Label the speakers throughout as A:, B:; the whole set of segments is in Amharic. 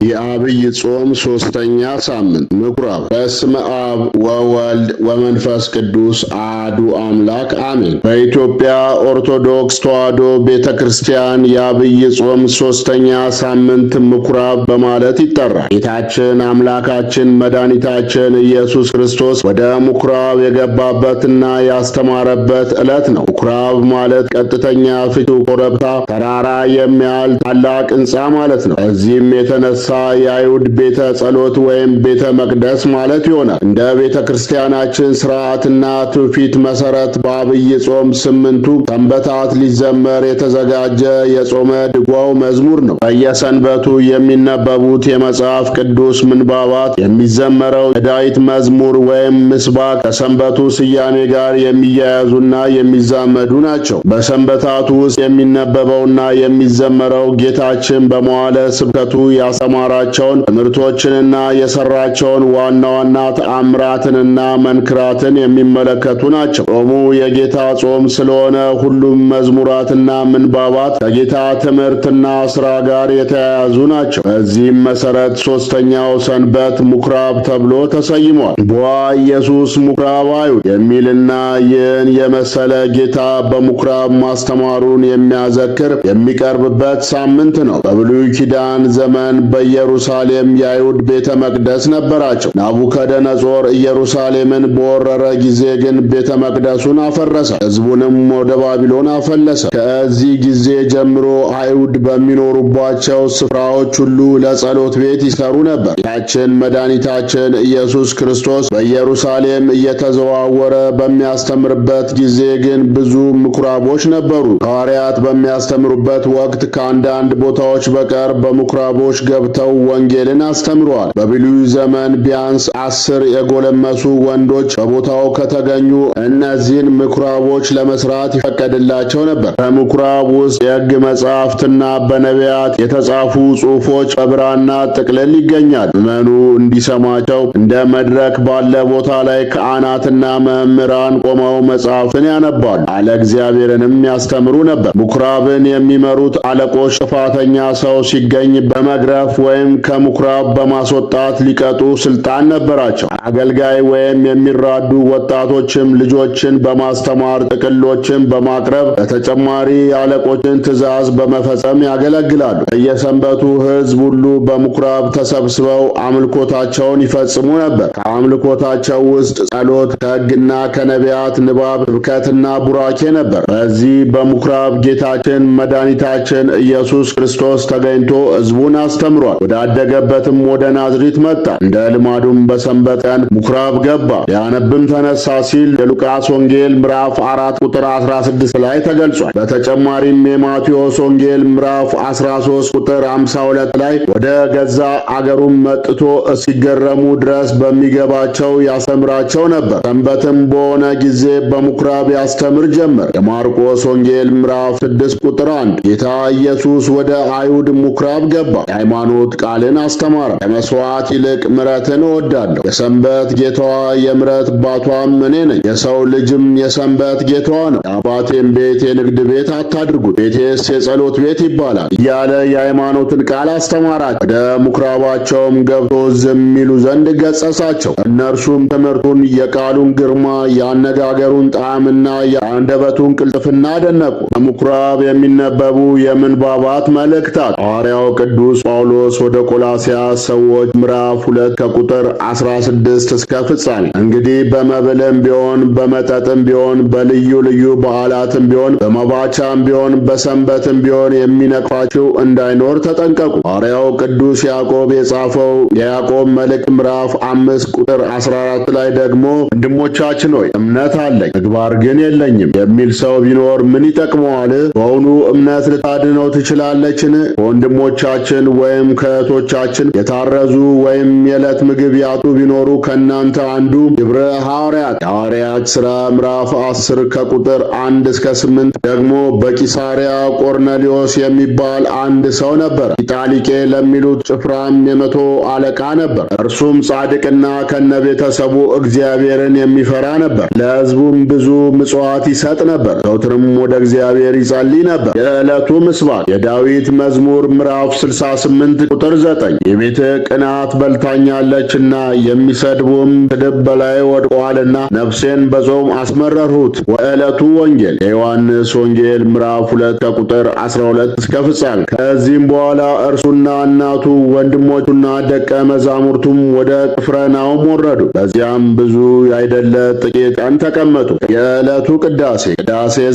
A: የአብይ ጾም ሶስተኛ ሳምንት ምኩራብ። በስመ አብ ወወልድ ወመንፈስ ቅዱስ አሐዱ አምላክ አሜን። በኢትዮጵያ ኦርቶዶክስ ተዋሕዶ ቤተክርስቲያን የአብይ ጾም ሶስተኛ ሳምንት ምኩራብ በማለት ይጠራል። ጌታችን አምላካችን መድኃኒታችን ኢየሱስ ክርስቶስ ወደ ምኩራብ የገባበትና ያስተማረበት ዕለት ነው። ምኩራብ ማለት ቀጥተኛ ፊቱ ኮረብታ ተራራ የሚያህል ታላቅ ሕንጻ ማለት ነው። ከዚህም የተነሳ የአይሁድ ቤተ ጸሎት ወይም ቤተ መቅደስ ማለት ይሆናል። እንደ ቤተ ክርስቲያናችን ሥርዓትና ትውፊት መሠረት በአብይ ጾም ስምንቱ ሰንበታት ሊዘመር የተዘጋጀ የጾመ ድጓው መዝሙር ነው። በየሰንበቱ የሚነበቡት የመጽሐፍ ቅዱስ ምንባባት፣ የሚዘመረው የዳዊት መዝሙር ወይም ምስባክ ከሰንበቱ ስያሜ ጋር የሚያያዙና የሚዛመዱ ናቸው። በሰንበታቱ ውስጥ የሚነበበውና የሚዘመረው ጌታችን በመዋዕለ ስብከቱ ያስተማራቸውን ትምህርቶችንና የሰራቸውን ዋና ዋና ተአምራትንና መንክራትን የሚመለከቱ ናቸው። ጾሙ የጌታ ጾም ስለሆነ ሁሉም መዝሙራትና ምንባባት ከጌታ ትምህርትና ሥራ ጋር የተያያዙ ናቸው። በዚህም መሠረት ሦስተኛው ሰንበት ምኩራብ ተብሎ ተሰይሟል። ቦአ ኢየሱስ ምኩራብ አይሁድ የሚልና ይህን የመሰለ ጌታ በምኩራብ ማስተማሩን የሚያዘክር የሚቀርብበት ሳምንት ነው። በብሉይ ኪዳን ዘመን በኢየሩሳሌም የአይሁድ ቤተ መቅደስ ነበራቸው። ናቡከደነጾር ኢየሩሳሌምን በወረረ ጊዜ ግን ቤተ መቅደሱን አፈረሰ፣ ሕዝቡንም ወደ ባቢሎን አፈለሰ። ከዚህ ጊዜ ጀምሮ አይሁድ በሚኖሩባቸው ስፍራዎች ሁሉ ለጸሎት ቤት ይሰሩ ነበር። ጌታችን መድኃኒታችን ኢየሱስ ክርስቶስ በኢየሩሳሌም እየተዘዋወረ በሚያስተምርበት ጊዜ ግን ብዙ ምኩራቦች ነበሩ። ሐዋርያት በሚያስተምሩበት ወቅት ከአንዳንድ ቦታዎች በቀር በምኩራቦች ገብተው ወንጌልን አስተምረዋል። በብሉይ ዘመን ቢያንስ 10 የጎለመሱ ወንዶች በቦታው ከተገኙ እነዚህን ምኩራቦች ለመስራት ይፈቀድላቸው ነበር። በምኩራብ ውስጥ የሕግ መጻሕፍትና በነቢያት የተጻፉ ጽሑፎች በብራና ጥቅልል ይገኛል። ምዕመኑ እንዲሰማቸው እንደ መድረክ ባለ ቦታ ላይ ካህናትና መምህራን ቆመው መጻሕፍትን ያነባሉ፣ ቃለ እግዚአብሔርንም ያስተምሩ ነበር። ምኩራብን የሚመሩት አለቆች ጥፋተኛ ሰው ሲገኝ በመግረፍ ወይም ከምኩራብ በማስወጣት ሊቀጡ ስልጣን ነበራቸው። አገልጋይ ወይም የሚራዱ ወጣቶችም ልጆችን በማስተማር ጥቅሎችን በማቅረብ በተጨማሪ የአለቆችን ትእዛዝ በመፈጸም ያገለግላሉ። በየሰንበቱ ሕዝብ ሁሉ በምኩራብ ተሰብስበው አምልኮታቸውን ይፈጽሙ ነበር። ከአምልኮታቸው ውስጥ ጸሎት፣ ከሕግና ከነቢያት ንባብ፣ ስብከትና ቡራኬ ነበር። በዚህ በምኩራብ ጌታችን መድኃኒታችን ኢየሱስ ክርስቶስ ተገኝቶ ሕዝቡን አስተምሯል። ወዳደገበትም ወደ ናዝሬት መጣ። እንደ ልማዱም በሰንበት ቀን ምኩራብ ገባ፣ ሊያነብም ተነሳ ሲል የሉቃስ ወንጌል ምዕራፍ 4 ቁጥር 16 ላይ ተገልጿል። በተጨማሪም የማቴዎስ ወንጌል ምዕራፍ 13 ቁጥር 52 ላይ ወደ ገዛ አገሩም መጥቶ እስኪገረሙ ድረስ በሚገባቸው ያስተምራቸው ነበር። ሰንበትም በሆነ ጊዜ በምኩራብ ያስተምር ጀመር። የማርቆስ ወንጌል ምዕራፍ 6 ቁጥር 1 ጌታ ኢየሱስ ወደ አይሁድ ምኩራብ ገባ፣ የሃይማኖት ቃልን አስተማረ። ከመሥዋዕት ይልቅ ምሕረትን እወዳለሁ፣ የሰንበት ጌታዋ የምሕረት አባቷም እኔ ነኝ፣ የሰው ልጅም የሰንበት ጌታዋ ነው። የአባቴን ቤት የንግድ ቤት አታድርጉት፣ ቤቴስ የጸሎት ቤት ይባላል እያለ የሃይማኖትን ቃል አስተማራቸው። ወደ ምኩራባቸውም ገብቶ ዝም ይሉ ዘንድ ገሠጻቸው። እነርሱም ትምህርቱን፣ የቃሉን ግርማ፣ የአነጋገሩን ጣዕምና የአንደበቱን ቅልጥፍና አደነቁ። በምኩራብ የሚነበቡ የምንባባት መልእክታት ሐዋርያው ቅዱስ ጳውሎስ ወደ ቆላስይስ ሰዎች ምዕራፍ 2 ከቁጥር 16 እስከ ፍጻሜ እንግዲህ በመብልም ቢሆን በመጠጥም ቢሆን በልዩ ልዩ በዓላትም ቢሆን በመባቻም ቢሆን በሰንበትም ቢሆን የሚነቅፋችሁ እንዳይኖር ተጠንቀቁ። ሐዋርያው ቅዱስ ያዕቆብ የጻፈው የያዕቆብ መልእክት ምዕራፍ 5 ቁጥር 14 ላይ ደግሞ ወንድሞቻችን ሆይ እምነት አለኝ ምግባር ግን የለኝም የሚል ሰው ቢኖር ምን ይጠቅመዋል? በውኑ እምነት ልታድነው ትችላለችን? ከወንድሞቻችን ወይም ከእህቶቻችን የታረዙ ወይም የዕለት ምግብ ያጡ ቢኖሩ ከእናንተ አንዱ ግብረ ሐዋርያት የሐዋርያት ሥራ ምዕራፍ 10 ከቁጥር 1 እስከ 8 ደግሞ በቂሳርያ ቆርኔሌዎስ የሚባል አንድ ሰው ነበር። ኢጣሊቄ ለሚሉት ጭፍራም የመቶ አለቃ ነበር። እርሱም ጻድቅና ከነቤተሰቡ እግዚአብሔርን የሚፈራ ነበር። ለሕዝቡም ብዙ ምጽዋት ይሰጥ ነበር። ዘውትርም ወደ እግዚአብሔር ይጸልይ ነበር። የዕለቱ ምስባክ የዳዊት መዝሙር ምዕራፍ 68 ቁጥር 9 የቤት ቅናት በልታኛለችና የሚሰድቡም ስድብ በላይ ወድቀዋልና ነፍሴን በጾም አስመረርሁት። ወዕለቱ ወንጌል የዮሐንስ ወንጌል ምዕራፍ 2 ከቁጥር 12 እስከ ፍጻሜ። ከዚህም በኋላ እርሱና እናቱ ወንድሞቹና ደቀ መዛሙርቱም ወደ ቅፍርናሆም ወረዱ። በዚያም ብዙ ያይደለ ጥቂት ቀን ተቀመጡ። የዕለቱ ቅዳሴ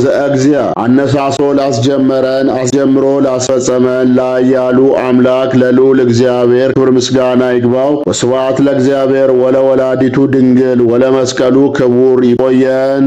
A: ዘእግዚአ አነሳሶ ላስጀመረን አስጀምሮ ላስፈጸመን ላያሉ አምላክ ለልዑል እግዚአብሔር ክብር ምስጋና ይግባው። ወስብሐት ለእግዚአብሔር ወለወላዲቱ ድንግል ወለመስቀሉ ክቡር። ይቆየን።